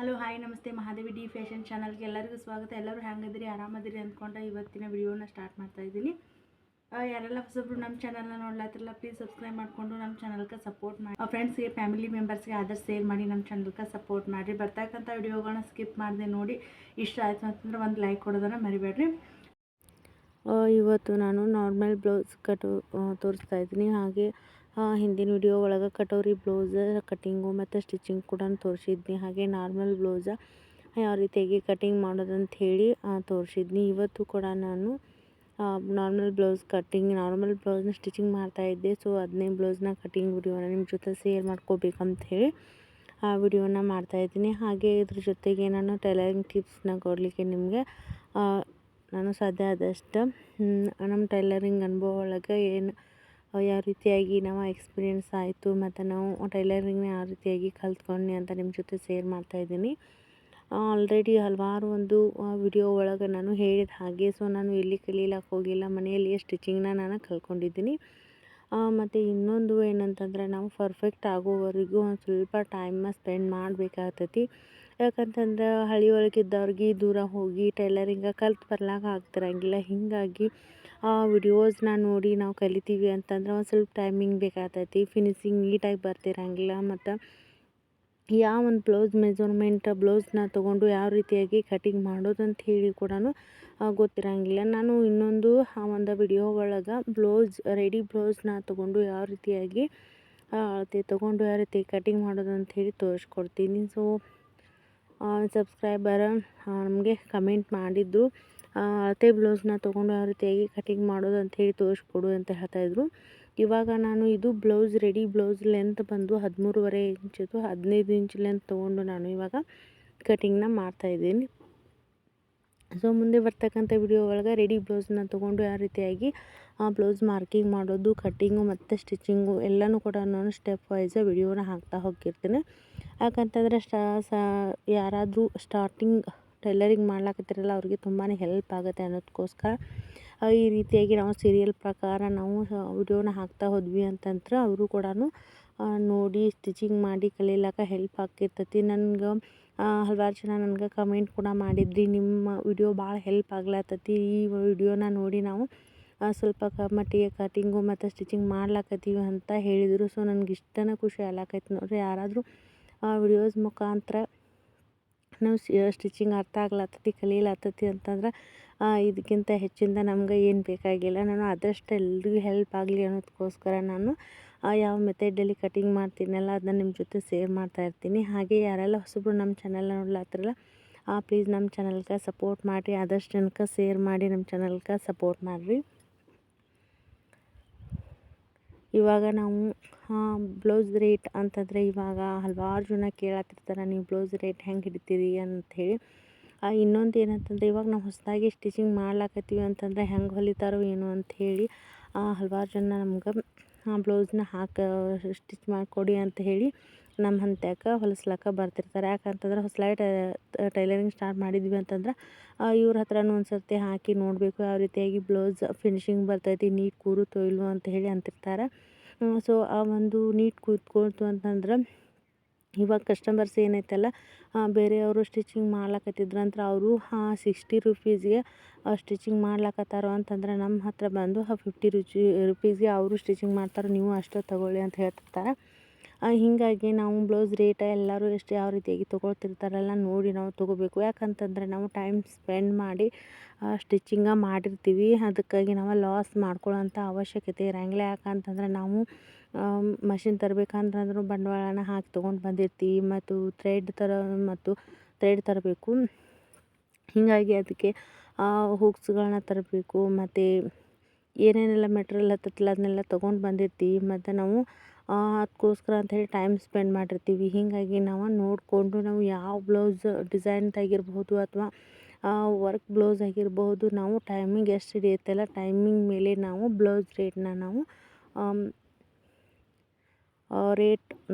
Hello hi ನಮಸ್ತೆ Mahadevi D fashion ಚಾನಲ್ಗೆ ಎಲ್ಲರಿಗೂ ಸ್ವಾಗತ. ಎಲ್ಲರೂ ಹೆಂಗದಿರಿ, ಆರಾಮದಿರಿ ಅಂದ್ಕೊಂಡು ಇವತ್ತಿನ ವಿಡಿಯೋನ ಸ್ಟಾರ್ಟ್ ಮಾಡ್ತಾ ಇದ್ದೀನಿ. ಯಾರೆಲ್ಲ ಹೊಸಬ್ರು ನಮ್ಮ ಚಾನಲ್ನ ನೋಡ್ಲಾತಿರಲ್ಲ ಪ್ಲೀಸ್ ಸಬ್ಸ್ಕ್ರೈಬ್ ಮಾಡಿಕೊಂಡು ನಮ್ಮ ಚಾನಲ್ಗೆ ಸಪೋರ್ಟ್ ಮಾಡಿ. ಫ್ರೆಂಡ್ಸ್ಗೆ ಫ್ಯಾಮಿಲಿ ಮೆಂಬರ್ಸ್ಗೆ ಆದಷ್ಟು ಶೇರ್ ಮಾಡಿ ನಮ್ಮ ಚಾನಲ್ಗೆ ಸಪೋರ್ಟ್ ಮಾಡಿರಿ. ಬರ್ತಕ್ಕಂಥ ವಿಡಿಯೋಗಳನ್ನ ಸ್ಕಿಪ್ ಮಾಡದೆ ನೋಡಿ. ಇಷ್ಟ ಆಯಿತು ಅಂತಂದ್ರೆ ಒಂದು ಲೈಕ್ ಕೊಡೋದನ್ನು ಮರಿಬೇಡ್ರಿ. ಇವತ್ತು ನಾನು ನಾರ್ಮಲ್ ಬ್ಲೌಸ್ ತೋರಿಸ್ತಾ ಇದ್ದೀನಿ. ಹಾಗೆ ಹಿಂದಿನ ವಿಡಿಯೋ ಒಳಗೆ ಕಟೋರಿ ಬ್ಲೌಸ್ ಕಟ್ಟಿಂಗು ಮತ್ತು ಸ್ಟಿಚಿಂಗ್ ಕೂಡ ತೋರಿಸಿದ್ನಿ. ಹಾಗೆ ನಾರ್ಮಲ್ ಬ್ಲೌಸ ಯಾವ ರೀತಿಯಾಗಿ ಕಟಿಂಗ್ ಮಾಡೋದಂತ ಹೇಳಿ ತೋರಿಸಿದ್ನಿ. ಇವತ್ತು ಕೂಡ ನಾನು ನಾರ್ಮಲ್ ಬ್ಲೌಸ್ನ ಸ್ಟಿಚಿಂಗ್ ಮಾಡ್ತಾಯಿದ್ದೆ. ಸೊ ಅದನ್ನೇ ಬ್ಲೌಸ್ನ ಕಟಿಂಗ್ ವಿಡಿಯೋನ ನಿಮ್ಮ ಜೊತೆ ಶೇರ್ ಮಾಡ್ಕೋಬೇಕಂತ ಹೇಳಿ ಆ ವಿಡಿಯೋನ ಮಾಡ್ತಾಯಿದ್ದೀನಿ. ಹಾಗೆ ಇದ್ರ ಜೊತೆಗೆ ನಾನು ಟೈಲರಿಂಗ್ ಟಿಪ್ಸ್ನ ಕೊಡಲಿಕ್ಕೆ ನಿಮಗೆ ನಾನು ಸಾಧ್ಯ ಆದಷ್ಟು ನಮ್ಮ ಟೈಲರಿಂಗ್ ಅನುಭವ ಒಳಗೆ ಯಾವ ರೀತಿಯಾಗಿ ನಾವು ಎಕ್ಸ್ಪೀರಿಯೆನ್ಸ್ ಆಯಿತು ಮತ್ತು ನಾವು ಟೈಲರಿಂಗ್ನ ಯಾವ ರೀತಿಯಾಗಿ ಕಲ್ತ್ಕೊಂಡ್ನಿ ಅಂತ ನಿಮ್ಮ ಜೊತೆ ಶೇರ್ ಮಾಡ್ತಾಯಿದ್ದೀನಿ. ಆಲ್ರೆಡಿ ಹಲವಾರು ಒಂದು ವಿಡಿಯೋ ಒಳಗೆ ನಾನು ಹೇಳಿದ ಹಾಗೆ. ಸೊ ನಾನು ಎಲ್ಲಿ ಕಲೀಲಕ್ಕೆ ಹೋಗಿಲ್ಲ, ಮನೆಯಲ್ಲಿಯೇ ಸ್ಟಿಚಿಂಗ್ನ ನಾನು ಕಲ್ತ್ಕೊಂಡಿದ್ದೀನಿ. ಮತ್ತು ಇನ್ನೊಂದು ಏನಂತಂದ್ರೆ ನಾವು ಪರ್ಫೆಕ್ಟ್ ಆಗೋವರೆಗೂ ಒಂದು ಸ್ವಲ್ಪ ಟೈಮ್ನ ಸ್ಪೆಂಡ್ ಮಾಡಬೇಕಾಗ್ತೈತಿ. ಯಾಕಂತಂದ್ರೆ ಹಳ್ಳಿ ಒಳಗಿದ್ದವ್ರಿಗೆ ದೂರ ಹೋಗಿ ಟೈಲರಿಂಗ ಕಲ್ತು ಬರ್ಲಾಕ ಆಗ್ತಿರಂಗಿಲ್ಲ. ಹೀಗಾಗಿ ವಿಡಿಯೋಸ್ನ ನೋಡಿ ನಾವು ಕಲಿತೀವಿ ಅಂತಂದ್ರೆ ಒಂದು ಸ್ವಲ್ಪ ಟೈಮಿಂಗ್ ಬೇಕಾಗ್ತೈತಿ. ಫಿನಿಸಿಂಗ್ ನೀಟಾಗಿ ಬರ್ತಿರಂಗಿಲ್ಲ. ಮತ್ತು ಯಾವ ಒಂದು ಬ್ಲೌಸ್ನ ತೊಗೊಂಡು ಯಾವ ರೀತಿಯಾಗಿ ಕಟಿಂಗ್ ಮಾಡೋದಂತ ಹೇಳಿ ಕೂಡ ಗೊತ್ತಿರಂಗಿಲ್ಲ. ನಾನು ಇನ್ನೊಂದು ಒಂದು ವಿಡಿಯೋ ಒಳಗೆ ರೆಡಿ ಬ್ಲೌಸ್ನ ತೊಗೊಂಡು ಯಾವ ರೀತಿಯಾಗಿ ಅಳತೆ ತೊಗೊಂಡು ಯಾವ ರೀತಿ ಕಟಿಂಗ್ ಮಾಡೋದಂತ ಹೇಳಿ ತೋರಿಸ್ಕೊಡ್ತೀನಿ. ಸೊ ಸಬ್ಸ್ಕ್ರೈಬರ್ ನಮಗೆ ಕಮೆಂಟ್ ಮಾಡಿದ್ರು, ಅಳತೆ ಬ್ಲೌಸ್ನ ತೊಗೊಂಡು ಯಾವ ರೀತಿಯಾಗಿ ಕಟಿಂಗ್ ಮಾಡೋದು ಅಂತ ಹೇಳಿ ತೋರಿಸ್ಕೊಡು ಅಂತ ಹೇಳ್ತಾಯಿದ್ರು. ಇವಾಗ ನಾನು ಇದು ರೆಡಿ ಬ್ಲೌಸ್ ಲೆಂತ್ ಬಂದು 13.5 ಇಂಚಿದು 15 ಇಂಚ್ ಲೆಂತ್ ತೊಗೊಂಡು ನಾನು ಇವಾಗ ಕಟಿಂಗ್ನ ಮಾಡ್ತಾಯಿದ್ದೀನಿ. ಸೊ ಮುಂದೆ ಬರ್ತಕ್ಕಂಥ ವಿಡಿಯೋ ಒಳಗೆ ರೆಡಿ ಬ್ಲೌಸ್ನ ತೊಗೊಂಡು ಯಾವ ರೀತಿಯಾಗಿ ಬ್ಲೌಸ್ ಮಾರ್ಕಿಂಗ್ ಮಾಡೋದು, ಕಟ್ಟಿಂಗು ಮತ್ತು ಸ್ಟಿಚಿಂಗು ಎಲ್ಲನೂ ಕೂಡ ನಾನು ಸ್ಟೆಪ್ ವೈಸ್ ವಿಡಿಯೋನ ಹಾಕ್ತಾ ಹೋಗಿರ್ತೀನಿ. ಯಾಕಂತಂದರೆ ಯಾರಾದರೂ ಸ್ಟಾರ್ಟಿಂಗ್ ಟೈಲರಿಂಗ್ ಮಾಡ್ಲಾಕತ್ತಿರಲ್ಲ ಅವ್ರಿಗೆ ತುಂಬಾ ಹೆಲ್ಪ್ ಆಗುತ್ತೆ ಅನ್ನೋದಕ್ಕೋಸ್ಕರ ಈ ರೀತಿಯಾಗಿ ನಾವು ಸೀರಿಯಲ್ ಪ್ರಕಾರ ನಾವು ವಿಡಿಯೋನ ಹಾಕ್ತಾ ಹೋದ್ವಿ ಅಂತಂದ್ರೆ ಅವರು ಕೂಡ ನೋಡಿ ಸ್ಟಿಚಿಂಗ್ ಮಾಡಿ ಕಲೀಲಾಕ ಹೆಲ್ಪ್ ಆಗ್ತಿರ್ತೈತಿ. ನನಗೆ ಹಲವಾರು ಜನ ನನಗೆ ಕಮೆಂಟ್ ಕೂಡ ಮಾಡಿದ್ರಿ, ನಿಮ್ಮ ವಿಡಿಯೋ ಭಾಳ ಹೆಲ್ಪ್ ಆಗ್ಲತ್ತೈತಿ, ಈ ವಿಡಿಯೋನ ನೋಡಿ ನಾವು ಸ್ವಲ್ಪ ಮಟ್ಟಿಗೆ ಕಟಿಂಗು ಮತ್ತು ಸ್ಟಿಚಿಂಗ್ ಮಾಡ್ಲಾಕತ್ತೀವಿ ಅಂತ ಹೇಳಿದರು. ಸೊ ನನಗೆ ಇಷ್ಟನೇ ಖುಷಿ ಆಗ್ಲಾಕೈತಿ ನೋಡ್ರಿ. ಯಾರಾದರೂ ವಿಡಿಯೋಸ್ ಮುಖಾಂತರ ನಾವು ಸ್ಟಿಚಿಂಗ್ ಅರ್ಥ ಆಗ್ಲತ್ತೈತಿ, ಕಲೀಲತ್ತೈತಿ ಅಂತಂದ್ರೆ ಇದಕ್ಕಿಂತ ಹೆಚ್ಚಿಂದ ನಮ್ಗೆ ಏನು ಬೇಕಾಗಿಲ್ಲ. ನಾನು ಆದಷ್ಟು ಎಲ್ರಿಗೂ ಹೆಲ್ಪ್ ಆಗಲಿ ಅನ್ನೋದಕ್ಕೋಸ್ಕರ ನಾನು ಯಾವ ಮೆಥಡಲ್ಲಿ ಕಟಿಂಗ್ ಮಾಡ್ತೀನಲ್ಲ ಅದನ್ನ ನಿಮ್ಮ ಜೊತೆ ಶೇರ್ ಮಾಡ್ತಾಯಿರ್ತೀನಿ. ಹಾಗೆ ಯಾರೆಲ್ಲ ಹೊಸಬ್ರು ನಮ್ಮ ಚಾನಲ್ನ ನೋಡ್ಲಾತ್ತಿರಲ್ಲ ಪ್ಲೀಸ್ ನಮ್ಮ ಚಾನಲ್ಗೆ ಸಪೋರ್ಟ್ ಮಾಡಿರಿ. ಆದಷ್ಟು ಜನಕ್ಕೆ ಶೇರ್ ಮಾಡಿ ನಮ್ಮ ಚಾನಲ್ಗೆ ಸಪೋರ್ಟ್ ಮಾಡಿರಿ. ಇವಾಗ ನಾವು ಬ್ಲೌಸ್ ರೇಟ್ ಅಂತಂದರೆ ಇವಾಗ ಹಲವಾರು ಜನ ಕೇಳತ್ತಿರ್ತಾರೆ, ನೀವು ಬ್ಲೌಸ್ ರೇಟ್ ಹೆಂಗೆ ಹಿಡಿತೀರಿ ಅಂಥೇಳಿ. ಇನ್ನೊಂದು ಏನಂತಂದರೆ ಇವಾಗ ನಾವು ಹೊಸದಾಗಿ ಸ್ಟಿಚಿಂಗ್ ಮಾಡ್ಲಾಕತ್ತೀವಿ ಅಂತಂದರೆ ಹೆಂಗೆ ಹೊಲಿತಾರೋ ಏನೋ ಅಂಥೇಳಿ ಹಲವಾರು ಜನ ನಮ್ಗೆ ಬ್ಲೌಸ್ನ ಸ್ಟಿಚ್ ಮಾಡಿಕೊಡಿ ಅಂತ ಹೇಳಿ ನಮ್ಮ ಹಂತಕ್ಕೆ ಹೊಲಿಸ್ಲಾಕ ಬರ್ತಿರ್ತಾರೆ. ಯಾಕಂತಂದ್ರೆ ಹೊಸದಾಗಿ ಟೈಲರಿಂಗ್ ಸ್ಟಾರ್ಟ್ ಮಾಡಿದ್ವಿ ಅಂತಂದ್ರೆ ಇವ್ರ ಹತ್ರನೂ ಒಂದು ಸರ್ತಿ ಹಾಕಿ ನೋಡಬೇಕು ಯಾವ ರೀತಿಯಾಗಿ ಬ್ಲೌಸ್ ಫಿನಿಶಿಂಗ್ ಬರ್ತೈತಿ, ನೀಟ್ ಕೂರುತ್ತೋ ಇಲ್ವೋ ಅಂತ ಹೇಳಿ ಅಂತಿರ್ತಾರೆ. ಸೊ ಆ ಒಂದು ನೀಟ್ ಕೂತ್ಕೊಳ್ತು ಅಂತಂದ್ರೆ ಇವಾಗ ಕಸ್ಟಮರ್ಸ್ ಏನೈತಲ್ಲ ಬೇರೆಯವರು ಸ್ಟಿಚಿಂಗ್ ಮಾಡ್ಲಾಕತ್ತಿದ್ರಂದ್ರೆ ಅವರು 60 ರುಪೀಸ್ಗೆ ಸ್ಟಿಚಿಂಗ್ ಮಾಡ್ಲಾಕತ್ತಾರೋ ಅಂತಂದ್ರೆ ನಮ್ಮ ಹತ್ರ ಬಂದು 50 ರುಪೀಸ್ಗೆ ಅವರು ಸ್ಟಿಚಿಂಗ್ ಮಾಡ್ತಾರೆ, ನೀವು ಅಷ್ಟೇ ತಗೊಳ್ಳಿ ಅಂತ ಹೇಳ್ತಿರ್ತಾರೆ. ಹೀಗಾಗಿ ನಾವು ಬ್ಲೌಸ್ ರೇಟ ಎಲ್ಲರೂ ಯಾವ ರೀತಿಯಾಗಿ ತೊಗೊಳ್ತಿರ್ತಾರಲ್ಲ ನೋಡಿ ನಾವು ತೊಗೋಬೇಕು. ಯಾಕಂತಂದರೆ ನಾವು ಟೈಮ್ ಸ್ಪೆಂಡ್ ಮಾಡಿ ಸ್ಟಿಚಿಂಗ ಮಾಡಿರ್ತೀವಿ, ಅದಕ್ಕಾಗಿ ನಾವು ಲಾಸ್ ಮಾಡ್ಕೊಳ್ಳೋಂಥ ಅವಶ್ಯಕತೆ ಇರೋಂಗಿಲ್ಲ. ಯಾಕಂತಂದರೆ ನಾವು ಮಷಿನ್ ತರಬೇಕಂತಂದ್ರೂ ಬಂಡವಾಳನ ಹಾಕಿ ತೊಗೊಂಡು ಬಂದಿರ್ತೀವಿ ಮತ್ತು ಥ್ರೆಡ್ ತರಬೇಕು. ಹೀಗಾಗಿ ಅದಕ್ಕೆ ಹುಕ್ಸ್ಗಳನ್ನ ತರಬೇಕು ಮತ್ತು ಏನೇನೆಲ್ಲ ಮೆಟೀರಿಯಲ್ ಹತ್ತಲ್ಲ ಅದನ್ನೆಲ್ಲ ತೊಗೊಂಡು ಬಂದಿರ್ತೀವಿ. ಮತ್ತು ನಾವು ಅದಕ್ಕೋಸ್ಕರ ಅಂಥೇಳಿ ಟೈಮ್ ಸ್ಪೆಂಡ್ ಮಾಡಿರ್ತೀವಿ. ಹೀಗಾಗಿ ನಾವು ನೋಡಿಕೊಂಡು ನಾವು ಯಾವ ಬ್ಲೌಸ್ ಡಿಸೈನ್ದಾಗಿರ್ಬೋದು ಅಥವಾ ವರ್ಕ್ ಬ್ಲೌಸ್ ಆಗಿರ್ಬೋದು, ನಾವು ಟೈಮಿಂಗ್ ಎಷ್ಟು ಹಿಡಿಯುತ್ತಲ್ಲ ಟೈಮಿಂಗ್ ಮೇಲೆ ನಾವು ಬ್ಲೌಸ್ ರೇಟ್ನ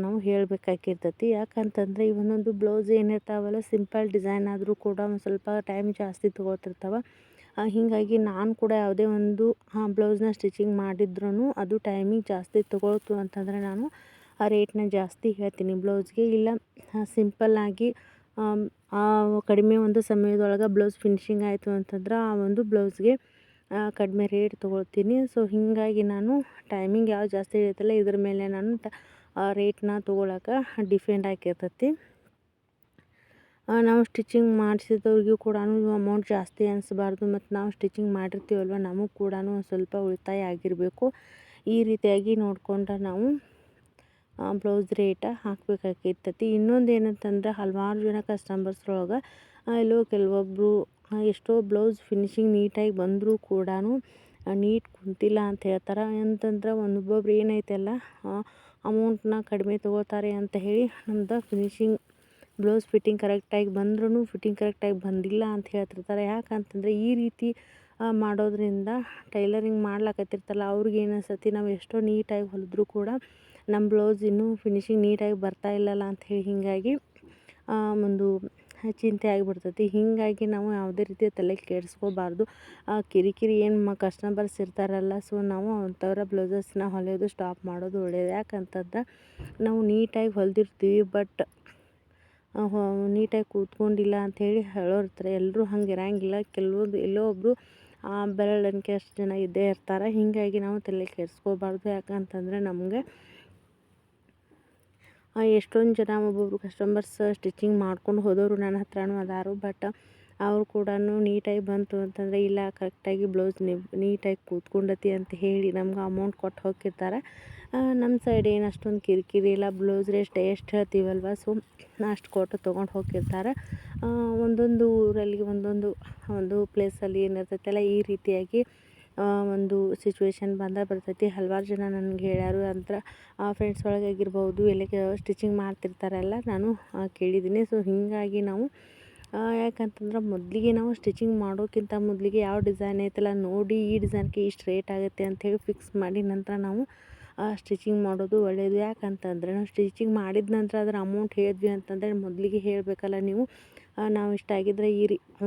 ನಾವು ಹೇಳಬೇಕಾಗಿರ್ತೈತಿ. ಯಾಕಂತಂದರೆ ಈ ಒಂದೊಂದು ಬ್ಲೌಸ್ ಏನಿರ್ತಾವಲ್ಲ ಸಿಂಪಲ್ ಡಿಸೈನ್ ಆದರೂ ಕೂಡ ಒಂದು ಸ್ವಲ್ಪ ಟೈಮ್ ಜಾಸ್ತಿ ತೊಗೊಳ್ತಿರ್ತಾವೆ. ಹೀಗಾಗಿ ನಾನು ಕೂಡ ಯಾವುದೇ ಒಂದು ಬ್ಲೌಸ್ನ ಸ್ಟಿಚಿಂಗ್ ಮಾಡಿದ್ರೂ ಅದು ಟೈಮಿಂಗ್ ಜಾಸ್ತಿ ತೊಗೊಳ್ತು ಅಂತಂದರೆ ನಾನು ಆ ರೇಟ್ನ ಜಾಸ್ತಿ ಹೇಳ್ತೀನಿ ಬ್ಲೌಸ್ಗೆ. ಇಲ್ಲ ಸಿಂಪಲ್ಲಾಗಿ ಆ ಕಡಿಮೆ ಒಂದು ಸಮಯದೊಳಗೆ ಬ್ಲೌಸ್ ಫಿನಿಶಿಂಗ್ ಆಯಿತು ಅಂತಂದ್ರೆ ಆ ಒಂದು ಬ್ಲೌಸ್ಗೆ ಕಡಿಮೆ ರೇಟ್ ತೊಗೊಳ್ತೀನಿ. ಸೊ ಹೀಗಾಗಿ ನಾನು ಟೈಮಿಂಗ್ ಯಾವ್ದು ಜಾಸ್ತಿ ಇರುತ್ತಲ್ಲ ಇದ್ರ ಮೇಲೆ ನಾನು ರೇಟ್ನ ತೊಗೊಳಕ್ಕೆ ಡಿಪೆಂಡ್ ಆಗಿರ್ತೈತಿ. ನಾವು ಸ್ಟಿಚಿಂಗ್ ಮಾಡಿಸಿದವ್ರಿಗೂ ಕೂಡ ಅಮೌಂಟ್ ಜಾಸ್ತಿ ಅನಿಸ್ಬಾರ್ದು, ಮತ್ತು ನಾವು ಸ್ಟಿಚಿಂಗ್ ಮಾಡಿರ್ತೀವಲ್ವ ನಮಗೆ ಕೂಡ ಒಂದು ಸ್ವಲ್ಪ ಉಳಿತಾಯ ಆಗಿರಬೇಕು. ಈ ರೀತಿಯಾಗಿ ನೋಡಿಕೊಂಡ್ರೆ ನಾವು ಬ್ಲೌಸ್ ರೇಟ ಹಾಕಬೇಕಾಗಿರ್ತೈತಿ. ಇನ್ನೊಂದು ಏನಂತಂದ್ರೆ ಹಲವಾರು ಜನ ಕಸ್ಟಮರ್ಸ್ರೊಳಗೆ ಕೆಲವೊಬ್ಬರು ಎಷ್ಟೋ ಬ್ಲೌಸ್ ಫಿನಿಶಿಂಗ್ ನೀಟಾಗಿ ಬಂದರೂ ಕೂಡ ನೀಟ್ ಕುಂತಿಲ್ಲ ಅಂತ ಹೇಳ್ತಾರೆ. ಅಂತಂದ್ರೆ ಒಬ್ಬೊಬ್ರು ಏನೈತಲ್ಲ ಅಮೌಂಟ್ನ ಕಡಿಮೆ ತೊಗೋತಾರೆ ಅಂತ ಹೇಳಿ ನಮ್ದು ಫಿನಿಶಿಂಗ್ ಬ್ಲೌಸ್ ಫಿಟ್ಟಿಂಗ್ ಕರೆಕ್ಟಾಗಿ ಬಂದ್ರೂ ಫಿಟ್ಟಿಂಗ್ ಕರೆಕ್ಟಾಗಿ ಬಂದಿಲ್ಲ ಅಂತ ಹೇಳ್ತಿರ್ತಾರೆ. ಯಾಕಂತಂದರೆ ಈ ರೀತಿ ಮಾಡೋದ್ರಿಂದ ಟೈಲರಿಂಗ್ ಮಾಡ್ಲಾಕತ್ತಿರ್ತಲ್ಲ ಅವ್ರಿಗೆ ಏನಿಸ್ತೈತಿ, ನಾವು ಎಷ್ಟೋ ನೀಟಾಗಿ ಹೊಲಿದ್ರೂ ಕೂಡ ನಮ್ಮ ಬ್ಲೌಸ್ ಇನ್ನೂ ಫಿನಿಶಿಂಗ್ ನೀಟಾಗಿ ಬರ್ತಾ ಇಲ್ಲಲ್ಲ ಅಂಥೇಳಿ ಹೀಗಾಗಿ ಒಂದು ಚಿಂತೆ ಆಗಿಬಿಡ್ತೈತಿ. ಹೀಗಾಗಿ ನಾವು ಯಾವುದೇ ರೀತಿಯ ತಲೆ ಕೆಡಿಸ್ಕೋಬಾರ್ದು. ಕಿರಿಕಿರಿ ಏನು ಕಸ್ಟಮರ್ಸ್ ಇರ್ತಾರಲ್ಲ, ಸೊ ನಾವು ಅಂಥವ್ರ ಬ್ಲೌಸಸ್ನ ಹೊಲಿಯೋದು ಸ್ಟಾಪ್ ಮಾಡೋದು ಒಳ್ಳೆಯದು. ಯಾಕಂತಂದ್ರೆ ನಾವು ನೀಟಾಗಿ ಹೊಲಿದಿರ್ತೀವಿ, ಬಟ್ ನೀಟಾಗಿ ಕೂತ್ಕೊಂಡಿಲ್ಲ ಅಂಥೇಳಿ ಹೇಳೋರು ಇರ್ತಾರೆ. ಎಲ್ಲರೂ ಹಂಗೆ ಇರೋಂಗಿಲ್ಲ, ಕೆಲವೊಂದು ಎಲ್ಲೋ ಒಬ್ಬರು ಬೆರಳೆಣಿಕೆ ಅಷ್ಟು ಜನ ಇದ್ದೇ ಇರ್ತಾರೆ. ಹೀಗಾಗಿ ನಾವು ತಲೆ ಕೆಡಿಸ್ಕೋಬಾರ್ದು. ಯಾಕಂತಂದರೆ ನಮಗೆ ಎಷ್ಟೊಂದು ಜನ ಒಬ್ಬೊಬ್ರು ಕಸ್ಟಮರ್ಸ್ ಸ್ಟಿಚಿಂಗ್ ಮಾಡ್ಕೊಂಡು ಹೋದವರು ನನ್ನ ಹತ್ರನೂ ಅದಾರು. ಬಟ್ ಅವರು ಕೂಡ ನೀಟಾಗಿ ಬಂತು ಅಂತಂದರೆ ಇಲ್ಲ ಕರೆಕ್ಟಾಗಿ ಬ್ಲೌಸ್ ನೀಟಾಗಿ ಕೂತ್ಕೊಂಡತಿ ಅಂತ ಹೇಳಿ ನಮ್ಗೆ ಅಮೌಂಟ್ ಕೊಟ್ಟು ಹೋಗಿರ್ತಾರೆ. ನಮ್ಮ ಸೈಡ್ ಏನು ಅಷ್ಟೊಂದು ಕಿರಿಕಿರಿ ಇಲ್ಲ, ಬ್ಲೌಸ್ ರೇಟ್ ಎಷ್ಟು ಹೇಳ್ತೀವಲ್ವ ಸೊ ಅಷ್ಟು ಕೊಟ್ಟು ತೊಗೊಂಡು ಹೋಗಿರ್ತಾರೆ. ಒಂದೊಂದು ಊರಲ್ಲಿ ಒಂದು ಪ್ಲೇಸಲ್ಲಿ ಏನಿರ್ತೈತಲ್ಲ ಈ ರೀತಿಯಾಗಿ ಒಂದು ಸಿಚುವೇಶನ್ ಬರ್ತೈತಿ. ಹಲವಾರು ಜನ ನನಗೆ ಹೇಳ್ಯಾರು ಅಂತ ಫ್ರೆಂಡ್ಸ್ ಒಳಗೆ ಆಗಿರ್ಬೋದು, ಎಲ್ಲ ಸ್ಟಿಚಿಂಗ್ ಮಾಡ್ತಿರ್ತಾರಲ್ಲ ನಾನು ಕೇಳಿದ್ದೀನಿ. ಸೊ ಹೀಗಾಗಿ ನಾವು ಯಾಕಂತಂದ್ರೆ ಮೊದಲಿಗೆ ನಾವು ಸ್ಟಿಚಿಂಗ್ ಮಾಡೋಕ್ಕಿಂತ ಮೊದಲಿಗೆ ಯಾವ ಡಿಸೈನ್ ಐತಲ್ಲ ನೋಡಿ ಈ ಡಿಸೈನ್ಗೆ ಇಷ್ಟು ರೇಟ್ ಆಗುತ್ತೆ ಅಂಥೇಳಿ ಫಿಕ್ಸ್ ಮಾಡಿ ನಂತರ ನಾವು ಸ್ಟಿಚಿಂಗ್ ಮಾಡೋದು ಒಳ್ಳೆಯದು. ಯಾಕಂತಂದರೆ ನಾವು ಸ್ಟಿಚಿಂಗ್ ಮಾಡಿದ ನಂತರ ಅದರ ಅಮೌಂಟ್ ಹೇಳಿದ್ವಿ ಅಂತಂದರೆ ಮೊದಲಿಗೆ ಹೇಳಬೇಕಲ್ಲ ನೀವು. ನಾವು ಇಷ್ಟ ಆಗಿದ್ದರೆ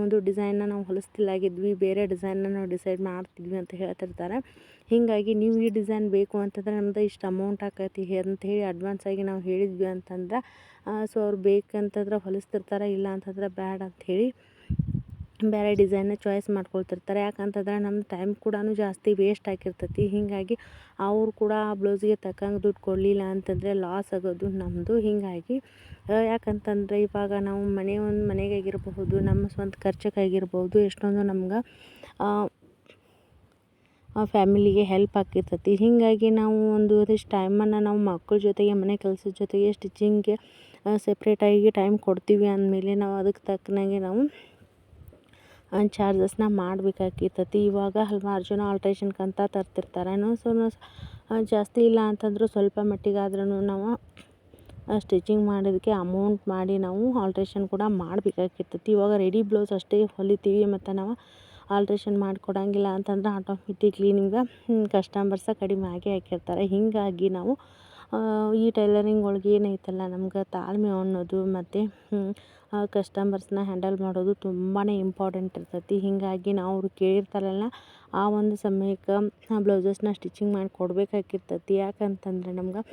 ಒಂದು ಡಿಸೈನ್ನ ನಾವು ಹೊಲಿಸ್ತಿಲ್ಲಾಗಿದ್ವಿ, ಬೇರೆ ಡಿಸೈನ್ನ ನಾವು ಡಿಸೈಡ್ ಮಾಡ್ತಿದ್ವಿ ಅಂತ ಹೇಳ್ತಿರ್ತಾರೆ. ಹೀಗಾಗಿ ನೀವು ಈ ಡಿಸೈನ್ ಬೇಕು ಅಂತಂದರೆ ನಮ್ದು ಇಷ್ಟು ಅಮೌಂಟ್ ಆಕೈತಿ ಅಂಥೇಳಿ ಅಡ್ವಾನ್ಸಾಗಿ ನಾವು ಹೇಳಿದ್ವಿ ಅಂತಂದ್ರೆ ಸೊ ಅವ್ರು ಬೇಕಂತಂದ್ರೆ ಹೊಲಿಸ್ತಿರ್ತಾರೆ, ಇಲ್ಲ ಅಂತಂದ್ರೆ ಬ್ಯಾಡ ಅಂಥೇಳಿ ಬೇರೆ ಡಿಸೈನ್ನ ಚಾಯ್ಸ್ ಮಾಡ್ಕೊಳ್ತಿರ್ತಾರೆ. ಯಾಕಂತಂದ್ರೆ ನಮ್ಮ ಟೈಮ್ ಕೂಡ ಜಾಸ್ತಿ ವೇಸ್ಟ್ ಆಗಿರ್ತೈತಿ. ಹೀಗಾಗಿ ಅವರು ಕೂಡ ಆ ಬ್ಲೌಸಿಗೆ ತಕ್ಕಂಗೆ ದುಡ್ಡು ಕೊಡಲಿಲ್ಲ ಅಂತಂದರೆ ಲಾಸ್ ಆಗೋದು ನಮ್ಮದು. ಹೀಗಾಗಿ ಯಾಕಂತಂದರೆ ಇವಾಗ ನಾವು ಮನೆಗಾಗಿರಬಹುದು, ನಮ್ಮ ಸ್ವಂತ ಖರ್ಚಕ್ಕಾಗಿರ್ಬೋದು, ಎಷ್ಟೊಂದು ನಮ್ಗೆ ಫ್ಯಾಮಿಲಿಗೆ ಹೆಲ್ಪ್ ಆಗ್ತಿರ್ತೈತಿ. ಹೀಗಾಗಿ ನಾವು ಒಂದಿಷ್ಟು ಟೈಮನ್ನು ನಾವು ಮಕ್ಕಳ ಜೊತೆಗೆ ಮನೆ ಕೆಲಸದ ಜೊತೆಗೆ ಸ್ಟಿಚಿಂಗ್ಗೆ ಸೆಪ್ರೇಟಾಗಿ ಟೈಮ್ ಕೊಡ್ತೀವಿ ಅಂದಮೇಲೆ ನಾವು ಅದಕ್ಕೆ ತಕ್ಕನಾಗೆ ನಾವು ಚಾರ್ಜಸ್ನ ಮಾಡಬೇಕಾಗಿರ್ತೈತಿ. ಇವಾಗ ಹಲವಾರು ಜನ ಆಲ್ಟ್ರೇಷನ್ಗೆ ಅಂತ ತರ್ತಿರ್ತಾರೆ. ಸೊ ಜಾಸ್ತಿ ಇಲ್ಲ ಅಂತಂದರೂ ಸ್ವಲ್ಪ ಮಟ್ಟಿಗಾದ್ರೂ ನಾವು ಸ್ಟಿಚಿಂಗ್ ಮಾಡೋದಕ್ಕೆ ಅಮೌಂಟ್ ಮಾಡಿ ನಾವು ಆಲ್ಟ್ರೇಷನ್ ಕೂಡ ಮಾಡಬೇಕಾಗಿರ್ತೈತಿ. ಇವಾಗ ರೆಡಿ ಬ್ಲೌಸ್ ಅಷ್ಟೇ ಹೊಲಿತೀವಿ ಮತ್ತು ನಾವು ಆಲ್ಟ್ರೇಷನ್ ಮಾಡಿಕೊಡಂಗಿಲ್ಲ ಅಂತಂದ್ರೆ ಆಟೋಮೆಟಿಕ್ಲಿ ನಿಮ್ಗೆ ಕಸ್ಟಮರ್ಸ ಕಡಿಮೆ ಆಗೇ ಆಗಿರ್ತಾರೆ. ಹೀಗಾಗಿ ನಾವು ಈ ಟೈಲರಿಂಗ್ ಒಳಗೆ ಏನೈತಲ್ಲ ನಮ್ಗೆ ತಾಳ್ಮೆ ಅನ್ನೋದು ಮತ್ತು ಕಸ್ಟಮರ್ಸ್ನ ಹ್ಯಾಂಡಲ್ ಮಾಡೋದು ತುಂಬಾ ಇಂಪಾರ್ಟೆಂಟ್ ಇರ್ತೈತಿ. ಹೀಗಾಗಿ ನಾವು ಅವ್ರು ಕೇಳಿರ್ತಾರಲ್ಲ ಆ ಒಂದು ಸಮಯಕ್ಕೆ ಬ್ಲೌಸಸ್ನ ಸ್ಟಿಚಿಂಗ್ ಮಾಡಿ ಕೊಡಬೇಕಾಗಿರ್ತೈತಿ. ಯಾಕಂತಂದರೆ ನಮ್ಗೆ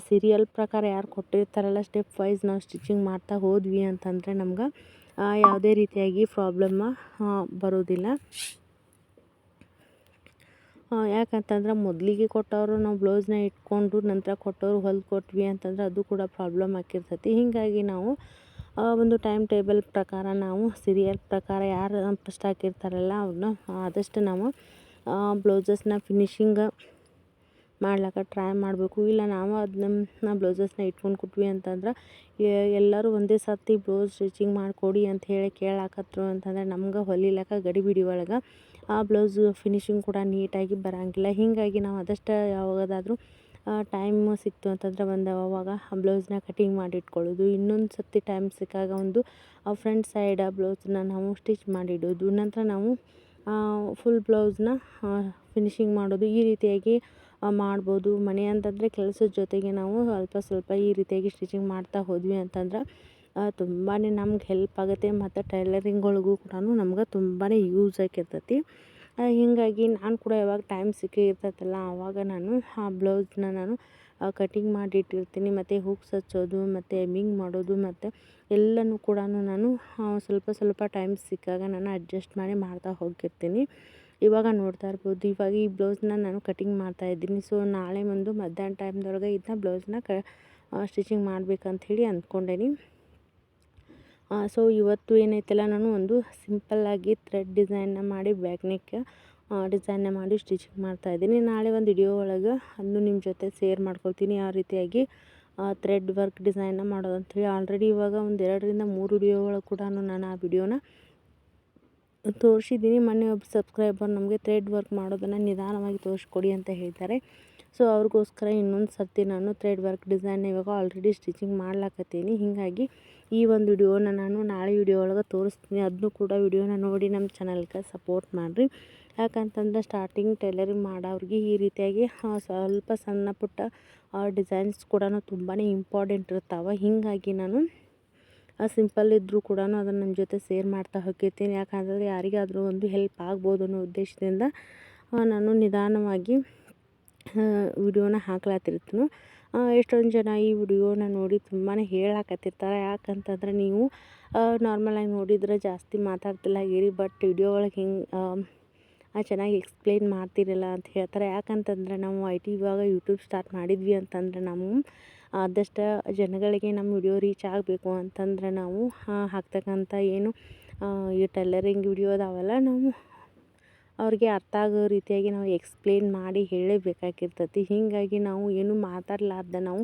ಸೀರಿಯಲ್ ಪ್ರಕಾರ ಯಾರು ಕೊಟ್ಟಿರ್ತಾರಲ್ಲ ಸ್ಟೆಪ್ ವೈಸ್ ನಾವು ಸ್ಟಿಚಿಂಗ್ ಮಾಡ್ತಾ ಹೋದ್ವಿ ಅಂತಂದರೆ ನಮ್ಗೆ ಯಾವುದೇ ರೀತಿಯಾಗಿ ಪ್ರಾಬ್ಲಮ್ಮ ಬರೋದಿಲ್ಲ. ಯಾಕಂತಂದ್ರೆ ಮೊದಲಿಗೆ ಕೊಟ್ಟವರು ನಾವು ಬ್ಲೌಸ್ನ ಇಟ್ಕೊಂಡು ನಂತರ ಕೊಟ್ಟವರು ಹೊಲ್ದು ಕೊಟ್ವಿ ಅಂತಂದ್ರೆ ಅದು ಕೂಡ ಪ್ರಾಬ್ಲಮ್ ಆಗಿರ್ತೈತಿ. ಹೀಗಾಗಿ ನಾವು ಒಂದು ಟೈಮ್ ಟೇಬಲ್ ಪ್ರಕಾರ ನಾವು ಸೀರಿಯಲ್ ಪ್ರಕಾರ ಯಾರು ಫಸ್ಟ್ ಹಾಕಿರ್ತಾರಲ್ಲ ಅವ್ರನ್ನ ಆದಷ್ಟು ನಾವು ಬ್ಲೌಸಸ್ನ ಫಿನಿಶಿಂಗ್ ಮಾಡ್ಲಿಕ್ಕೆ ಟ್ರೈ ಮಾಡಬೇಕು. ಇಲ್ಲ ನಾವು ಅದನ್ನ ಬ್ಲೌಸಸ್ನ ಇಟ್ಕೊಂಡು ಕೊಟ್ವಿ ಅಂತಂದ್ರೆ ಎಲ್ಲರೂ ಒಂದೇ ಸರ್ತಿ ಬ್ಲೌಸ್ ಸ್ಟಿಚಿಂಗ್ ಮಾಡಿಕೊಡಿ ಅಂತ ಹೇಳಿ ಕೇಳಾಕತ್ರು ಅಂತಂದರೆ ನಮ್ಗೆ ಹೊಲಿಲಕ್ಕ ಗಡಿಬಿಡಿ ಒಳಗೆ ಆ ಬ್ಲೌಸ್ ಫಿನಿಶಿಂಗ್ ಕೂಡ ನೀಟಾಗಿ ಬರೋಂಗಿಲ್ಲ. ಹೀಗಾಗಿ ನಾವು ಆದಷ್ಟು ಯಾವಾಗದಾದರೂ ಟೈಮ್ ಸಿಕ್ತು ಅಂತಂದರೆ ಅವಾಗ ಬ್ಲೌಸ್ನ ಕಟಿಂಗ್ ಮಾಡಿ ಇಟ್ಕೊಳ್ಳೋದು. ಇನ್ನೊಂದು ಸರ್ತಿ ಟೈಮ್ ಸಿಕ್ಕಾಗ ಒಂದು ಫ್ರಂಟ್ ಸೈಡ್ ಬ್ಲೌಸ್ನ ನಾವು ಸ್ಟಿಚ್ ಮಾಡಿಡೋದು. ನಂತರ ನಾವು ಫುಲ್ ಬ್ಲೌಸ್ನ ಫಿನಿಶಿಂಗ್ ಮಾಡೋದು. ಈ ರೀತಿಯಾಗಿ ಮಾಡ್ಬೋದು. ಮನೆ ಅಂತಂದರೆ ಕೆಲಸದ ಜೊತೆಗೆ ನಾವು ಅಲ್ಪ ಸ್ವಲ್ಪ ಈ ರೀತಿಯಾಗಿ ಸ್ಟಿಚಿಂಗ್ ಮಾಡ್ತಾ ಹೋದ್ವಿ ಅಂತಂದ್ರೆ ತುಂಬಾ ನಮ್ಗೆ ಹೆಲ್ಪ್ ಆಗುತ್ತೆ. ಮತ್ತು ಟೈಲರಿಂಗ್ ಒಳಗೂ ಕೂಡ ನಮ್ಗೆ ತುಂಬಾ ಯೂಸ್ ಆಗಿರ್ತೈತಿ. ಹೀಗಾಗಿ ನಾನು ಕೂಡ ಯಾವಾಗ ಟೈಮ್ ಸಿಕ್ಕಿರ್ತೈತಲ್ಲ ಆವಾಗ ನಾನು ಆ ಬ್ಲೌಸ್ನ ನಾನು ಕಟಿಂಗ್ ಮಾಡಿಟ್ಟಿರ್ತೀನಿ. ಮತ್ತು ಹುಕ್ಸ್ ಹಚ್ಚೋದು ಮತ್ತು ಎಮ್ಮಿಂಗ್ ಮಾಡೋದು ಮತ್ತು ಎಲ್ಲನೂ ಕೂಡ ನಾನು ಸ್ವಲ್ಪ ಟೈಮ್ ಸಿಕ್ಕಾಗ ನಾನು ಅಡ್ಜಸ್ಟ್ ಮಾಡಿ ಮಾಡ್ತಾ ಹೋಗಿರ್ತೀನಿ. ಇವಾಗ ನೋಡ್ತಾ ಇರ್ಬೋದು, ಇವಾಗ ಈ ಬ್ಲೌಸ್ನ ನಾನು ಕಟಿಂಗ್ ಮಾಡ್ತಾಯಿದ್ದೀನಿ. ಸೊ ನಾಳೆ ಒಂದು ಮಧ್ಯಾಹ್ನ ಟೈಮ್ದೊಳಗೆ ಇದನ್ನ ಬ್ಲೌಸ್ನ ಸ್ಟಿಚಿಂಗ್ ಮಾಡ್ಬೇಕಂಥೇಳಿ ಅಂದ್ಕೊಂಡೇನಿ. ಸೊ ಇವತ್ತು ಏನೈತಲ್ಲ, ನಾನು ಒಂದು ಸಿಂಪಲ್ಲಾಗಿ ಥ್ರೆಡ್ ಡಿಸೈನ್ನ ಮಾಡಿ ಬ್ಯಾಕ್ ನೆಕ್ ಡಿಸೈನ್ನ ಮಾಡಿ ಸ್ಟಿಚಿಂಗ್ ಮಾಡ್ತಾಯಿದ್ದೀನಿ. ನಾಳೆ ಒಂದು ವಿಡಿಯೋ ಒಳಗೆ ಅದನ್ನು ನಿಮ್ಮ ಜೊತೆ ಶೇರ್ ಮಾಡ್ಕೊಳ್ತೀನಿ, ಯಾವ ರೀತಿಯಾಗಿ ಥ್ರೆಡ್ ವರ್ಕ್ ಡಿಸೈನ್ನ ಮಾಡೋದು ಅಂಥೇಳಿ. ಆಲ್ರೆಡಿ ಇವಾಗ ಒಂದು 2ರಿಂದ 3 ವಿಡಿಯೋ ಒಳಗೆ ಕೂಡ ನಾನು ಆ ವಿಡಿಯೋನ ತೋರಿಸಿದ್ದೀನಿ. ಮೊನ್ನೆ ಒಬ್ಬ ಸಬ್ಸ್ಕ್ರೈಬರ್ ನಮಗೆ ಥ್ರೆಡ್ ವರ್ಕ್ ಮಾಡೋದನ್ನು ನಿಧಾನವಾಗಿ ತೋರಿಸ್ಕೊಡಿ ಅಂತ ಹೇಳ್ತಾರೆ. ಸೊ ಅವ್ರಿಗೋಸ್ಕರ ಇನ್ನೊಂದು ಸರ್ತಿ ನಾನು ಥ್ರೆಡ್ ವರ್ಕ್ ಡಿಸೈನ್ನ ಇವಾಗ ಆಲ್ರೆಡಿ ಸ್ಟಿಚಿಂಗ್ ಮಾಡ್ಲಾಕತ್ತೀನಿ. ಹೀಗಾಗಿ ಈ ಒಂದು ವಿಡಿಯೋನ ನಾನು ನಾಳೆ ವಿಡಿಯೋ ಒಳಗೆ ತೋರಿಸ್ತೀನಿ. ಅದನ್ನು ಕೂಡ ವಿಡಿಯೋನ ನೋಡಿ ನಮ್ಮ ಚಾನಲ್ಗೆ ಸಪೋರ್ಟ್ ಮಾಡಿರಿ. ಯಾಕಂತಂದ್ರೆ ಸ್ಟಾರ್ಟಿಂಗ್ ಟೈಲರಿಂಗ್ ಮಾಡೋರಿಗೆ ಈ ರೀತಿಯಾಗಿ ಸ್ವಲ್ಪ ಸಣ್ಣ ಪುಟ್ಟ ಡಿಸೈನ್ಸ್ ಕೂಡ ತುಂಬಾ ಇಂಪಾರ್ಟೆಂಟ್ ಇರ್ತಾವೆ. ಹೀಗಾಗಿ ನಾನು ಸಿಂಪಲ್ ಇದ್ದರೂ ಕೂಡ ಅದನ್ನು ನಿಮ್ಮ ಜೊತೆ ಶೇರ್ ಮಾಡ್ತಾ ಹೋಗಿರ್ತೀನಿ. ಯಾಕಂದರೆ ಯಾರಿಗಾದರೂ ಒಂದು ಹೆಲ್ಪ್ ಆಗ್ಬೋದು ಅನ್ನೋ ಉದ್ದೇಶದಿಂದ ನಾನು ನಿಧಾನವಾಗಿ ವಿಡಿಯೋನ ಹಾಕ್ಲಾತಿರ್ತೀನಿ. ಎಷ್ಟೊಂದು ಜನ ಈ ವಿಡಿಯೋನ ನೋಡಿ ತುಂಬಾ ಹೇಳಾಕತ್ತಿರ್ತಾರೆ. ಯಾಕಂತಂದ್ರೆ ನೀವು ನಾರ್ಮಲಾಗಿ ನೋಡಿದರೆ ಜಾಸ್ತಿ ಮಾತಾಡ್ತಿಲ್ಲ ಆಗಿರಿ, ಬಟ್ ವಿಡಿಯೋ ಒಳಗೆ ಹಿಂಗೆ ಚೆನ್ನಾಗಿ ಎಕ್ಸ್ಪ್ಲೇನ್ ಮಾಡ್ತಿರಲ್ಲ ಅಂತ ಹೇಳ್ತಾರೆ. ಯಾಕಂತಂದ್ರೆ ನಾವು ಇವಾಗ ಯೂಟ್ಯೂಬ್ ಸ್ಟಾರ್ಟ್ ಮಾಡಿದ್ವಿ ಅಂತಂದ್ರೆ ನಾವು ಆದಷ್ಟು ಜನಗಳಿಗೆ ನಮ್ಮ ವಿಡಿಯೋ ರೀಚ್ ಆಗಬೇಕು ಅಂತಂದ್ರೆ ನಾವು ಹಾಕ್ತಕ್ಕಂಥ ಏನು ಈ ಟೈಲರಿಂಗ್ ವಿಡಿಯೋ ಅದಾವಲ್ಲ, ನಾವು ಅವ್ರಿಗೆ ಅರ್ಥ ಆಗೋ ರೀತಿಯಾಗಿ ನಾವು ಎಕ್ಸ್ಪ್ಲೇನ್ ಮಾಡಿ ಹೇಳಬೇಕಾಗಿರ್ತೈತಿ. ಹೀಗಾಗಿ ನಾವು ಏನು ಮಾತಾಡಲಾರ್ದ ನಾವು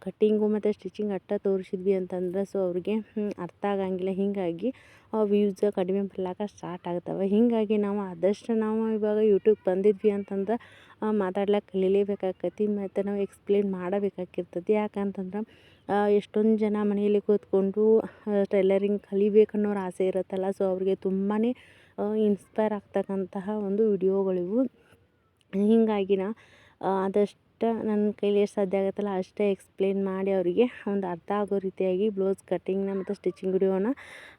ಕಟ್ಟಿಂಗು ಮತ್ತು ಸ್ಟಿಚಿಂಗ್ ತೋರಿಸಿದ್ವಿ ಅಂತಂದ್ರೆ ಸೊ ಅವ್ರಿಗೆ ಅರ್ಥ ಆಗಂಗಿಲ್ಲ. ಹೀಗಾಗಿ ವ್ಯೂಸ್ ಕಡಿಮೆ ಬರ್ಲಾಕ ಸ್ಟಾರ್ಟ್ ಆಗ್ತವೆ. ಹೀಗಾಗಿ ನಾವು ಆದಷ್ಟು ನಾವು ಇವಾಗ ಯೂಟ್ಯೂಬ್ ಬಂದಿದ್ವಿ ಅಂತಂದ್ರೆ ಮಾತಾಡ್ಲಿಕ್ಕೆ ಕಲೀಲೇಬೇಕಾಕತಿ ಮತ್ತು ನಾವು ಎಕ್ಸ್ಪ್ಲೇನ್ ಮಾಡಬೇಕಾಗಿರ್ತೈತಿ. ಯಾಕಂತಂದ್ರೆ ಎಷ್ಟೊಂದು ಜನ ಮನೆಯಲ್ಲಿ ಕೂತ್ಕೊಂಡು ಟೈಲರಿಂಗ್ ಕಲಿಬೇಕನ್ನೋರು ಆಸೆ ಇರುತ್ತಲ್ಲ, ಸೊ ಅವ್ರಿಗೆ ತುಂಬಾ ಇನ್ಸ್ಪೈರ್ ಆಗ್ತಕ್ಕಂತಹ ಒಂದು ವಿಡಿಯೋಗಳಿವು. ಹೀಗಾಗಿ ಆದಷ್ಟು ನನ್ನ ಕೈಲಿ ಎಷ್ಟು ಸಾಧ್ಯ ಆಗುತ್ತಲ್ಲ ಅಷ್ಟೇ ಎಕ್ಸ್ಪ್ಲೇನ್ ಮಾಡಿ ಅವರಿಗೆ ಒಂದು ಅರ್ಥ ಆಗೋ ರೀತಿಯಾಗಿ ಬ್ಲೌಸ್ ಕಟ್ಟಿಂಗ್ನ ಮತ್ತು ಸ್ಟಿಚಿಂಗ್ ವಿಡಿಯೋನ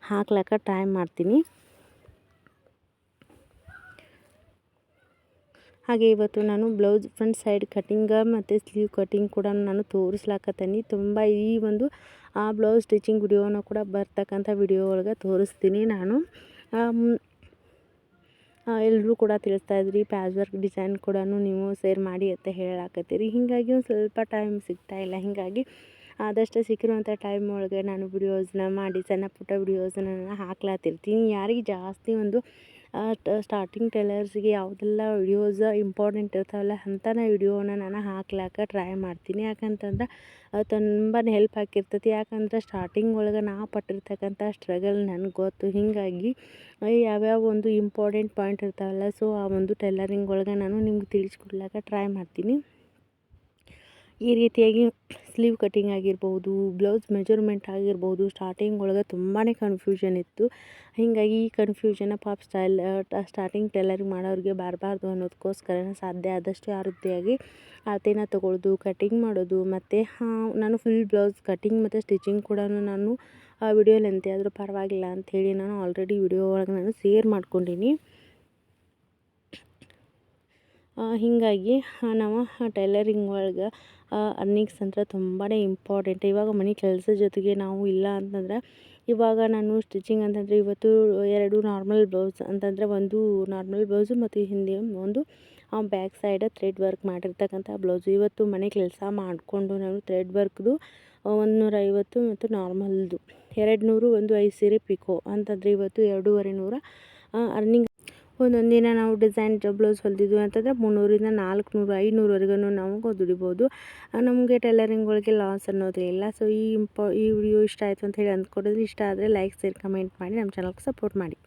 ಹಾಕ್ಲಿಕ್ಕೆ ಟ್ರೈ ಮಾಡ್ತೀನಿ. ಹಾಗೆ ಇವತ್ತು ನಾನು ಬ್ಲೌಸ್ ಫ್ರಂಟ್ ಸೈಡ್ ಕಟ್ಟಿಂಗ ಮತ್ತು ಸ್ಲೀವ್ ಕಟ್ಟಿಂಗ್ ಕೂಡ ನಾನು ತೋರಿಸ್ಲಾಕತ್ತೀನಿ. ತುಂಬ ಈ ಒಂದು ಬ್ಲೌಸ್ ಸ್ಟಿಚಿಂಗ್ ವಿಡಿಯೋನ ಕೂಡ ಬರ್ತಕ್ಕಂಥ ವಿಡಿಯೋ ಒಳಗೆ ತೋರಿಸ್ತೀನಿ ನಾನು. ಎಲ್ಲರೂ ಕೂಡ ತಿಳಿಸ್ತಾ ಇದ್ರಿ ಪ್ಯಾಚ್ ವರ್ಕ್ ಡಿಸೈನ್ ಕೂಡ ನೀವು ಶೇರ್ ಮಾಡಿ ಅಂತ ಹೇಳಾಕತ್ತೀರಿ. ಹೀಗಾಗಿ ಒಂದು ಸ್ವಲ್ಪ ಟೈಮ್ ಸಿಗ್ತಾಯಿಲ್ಲ. ಹೀಗಾಗಿ ಆದಷ್ಟು ಸಿಕ್ಕಿರುವಂಥ ಟೈಮ್ ಒಳಗೆ ನಾನು ವಿಡಿಯೋಸ್ನ ಮಾಡಿ ಸಣ್ಣ ಪುಟ್ಟ ವಿಡಿಯೋಸನ್ನ ನಾನು ಹಾಕ್ಲಾತಿರ್ತೀನಿ. ಯಾರಿಗೆ ಜಾಸ್ತಿ ಒಂದು ಸ್ಟಾರ್ಟಿಂಗ್ ಟೈಲರ್ಸ್ಗೆ ಯಾವುದೆಲ್ಲ ವಿಡಿಯೋಸ್ ಇಂಪಾರ್ಟೆಂಟ್ ಇರ್ತಾವಲ್ಲ ಅಂಥನ ವಿಡಿಯೋನ ನಾನು ಹಾಕ್ಲಾಕ ಟ್ರೈ ಮಾಡ್ತೀನಿ. ಯಾಕಂತಂದ್ರೆ ತುಂಬಾ ಹೆಲ್ಪ್ ಆಗಿರ್ತೈತಿ. ಯಾಕಂದ್ರೆ ಸ್ಟಾರ್ಟಿಂಗ್ ಒಳಗೆ ನಾ ಪಟ್ಟಿರ್ತಕ್ಕಂಥ ಸ್ಟ್ರಗಲ್ ನನಗೆ ಗೊತ್ತು. ಹೀಗಾಗಿ ಯಾವ್ಯಾವ ಒಂದು ಇಂಪಾರ್ಟೆಂಟ್ ಪಾಯಿಂಟ್ ಇರ್ತಾವಲ್ಲ, ಸೊ ಆ ಒಂದು ಟೈಲರಿಂಗ್ ಒಳಗೆ ನಾನು ನಿಮ್ಗೆ ತಿಳಿಸ್ಕೊಡ್ಲಿಕ್ಕೆ ಟ್ರೈ ಮಾಡ್ತೀನಿ. ಈ ರೀತಿಯಾಗಿ ಸ್ಲೀವ್ ಕಟ್ಟಿಂಗ್ ಆಗಿರ್ಬೋದು, ಬ್ಲೌಸ್ ಮೆಜರ್ಮೆಂಟ್ ಆಗಿರ್ಬೋದು, ಸ್ಟಾರ್ಟಿಂಗ್ ಒಳಗೆ ತುಂಬಾ ಕನ್ಫ್ಯೂಷನ್ ಇತ್ತು. ಹೀಗಾಗಿ ಈ ಕನ್ಫ್ಯೂಷನ್ನ ಸ್ಟಾರ್ಟಿಂಗ್ ಟೈಲರಿಂಗ್ ಮಾಡೋರಿಗೆ ಬರಬಾರ್ದು ಅನ್ನೋದಕ್ಕೋಸ್ಕರ ಸಾಧ್ಯ ಆದಷ್ಟು ಯಾವ ರೀತಿಯಾಗಿ ಅಳತೆನ ತೊಗೊಳ್ಳೋದು, ಕಟ್ಟಿಂಗ್ ಮಾಡೋದು ಮತ್ತು ನಾನು ಫುಲ್ ಬ್ಲೌಸ್ ಕಟ್ಟಿಂಗ್ ಮತ್ತು ಸ್ಟಿಚಿಂಗ್ ಕೂಡ ನಾನು ವಿಡಿಯೋ ಲೆಂತಿ ಆದರೂ ಪರವಾಗಿಲ್ಲ ಅಂಥೇಳಿ ನಾನು ಆಲ್ರೆಡಿ ವಿಡಿಯೋ ಒಳಗೆ ನಾನು ಶೇರ್ ಮಾಡ್ಕೊಂಡೀನಿ. ಹೀಗಾಗಿ ನಾವು ಟೈಲರಿಂಗ್ ಒಳಗೆ ಅರ್ನಿಂಗ್ಸ್ ಅಂದ್ರೆ ತುಂಬಾ ಇಂಪಾರ್ಟೆಂಟ್. ಇವಾಗ ಮನೆ ಕೆಲಸ ಜೊತೆಗೆ ನಾವು ಇಲ್ಲ ಅಂತಂದ್ರೆ ಇವಾಗ ನಾನು ಸ್ಟಿಚಿಂಗ್ ಅಂತಂದರೆ ಇವತ್ತು 2 ನಾರ್ಮಲ್ ಬ್ಲೌಸ್ ಅಂತಂದರೆ ಒಂದು ನಾರ್ಮಲ್ ಬ್ಲೌಸು ಮತ್ತು ಹಿಂದೆ ಒಂದು ಬ್ಯಾಕ್ ಸೈಡ್ ಥ್ರೆಡ್ ವರ್ಕ್ ಮಾಡಿರ್ತಕ್ಕಂಥ ಬ್ಲೌಸು. ಇವತ್ತು ಮನೆ ಕೆಲಸ ಮಾಡಿಕೊಂಡು ನಾನು ಥ್ರೆಡ್ ವರ್ಕ್ದು 150 ಮತ್ತು ನಾರ್ಮಲ್ದು 200 ಒಂದು 5 ಸೀರೆ ಪಿಕೋ ಅಂತಂದರೆ ಇವತ್ತು 2,500 ಅರ್ನಿಂಗ್. ಒಂದೊಂದು ದಿನ ನಾವು ಡಿಸೈನ್ ಬ್ಲೌಸ್ ಹೊಲಿದಿದ್ವಿ ಅಂತಂದರೆ 300ರಿಂದ 400 500ವರೆಗೂ ನಾವು ದುಡಿಬೋದು. ನಮಗೆ ಟೈಲರಿಂಗ್ ಒಳಗೆ ಲಾಸ್ ಅನ್ನೋದೇ ಇಲ್ಲ. ಸೊ ಈ ವಿಡಿಯೋ ಇಷ್ಟ ಆಯಿತು ಅಂತ ಹೇಳಿ ಅಂದ್ಕೊಂಡಿದ್ರೆ, ಇಷ್ಟ ಆದರೆ ಲೈಕ್ ಶೇರ್ ಕಮೆಂಟ್ ಮಾಡಿ ನಮ್ಮ ಚಾನಲ್ಗೆ ಸಪೋರ್ಟ್ ಮಾಡಿ.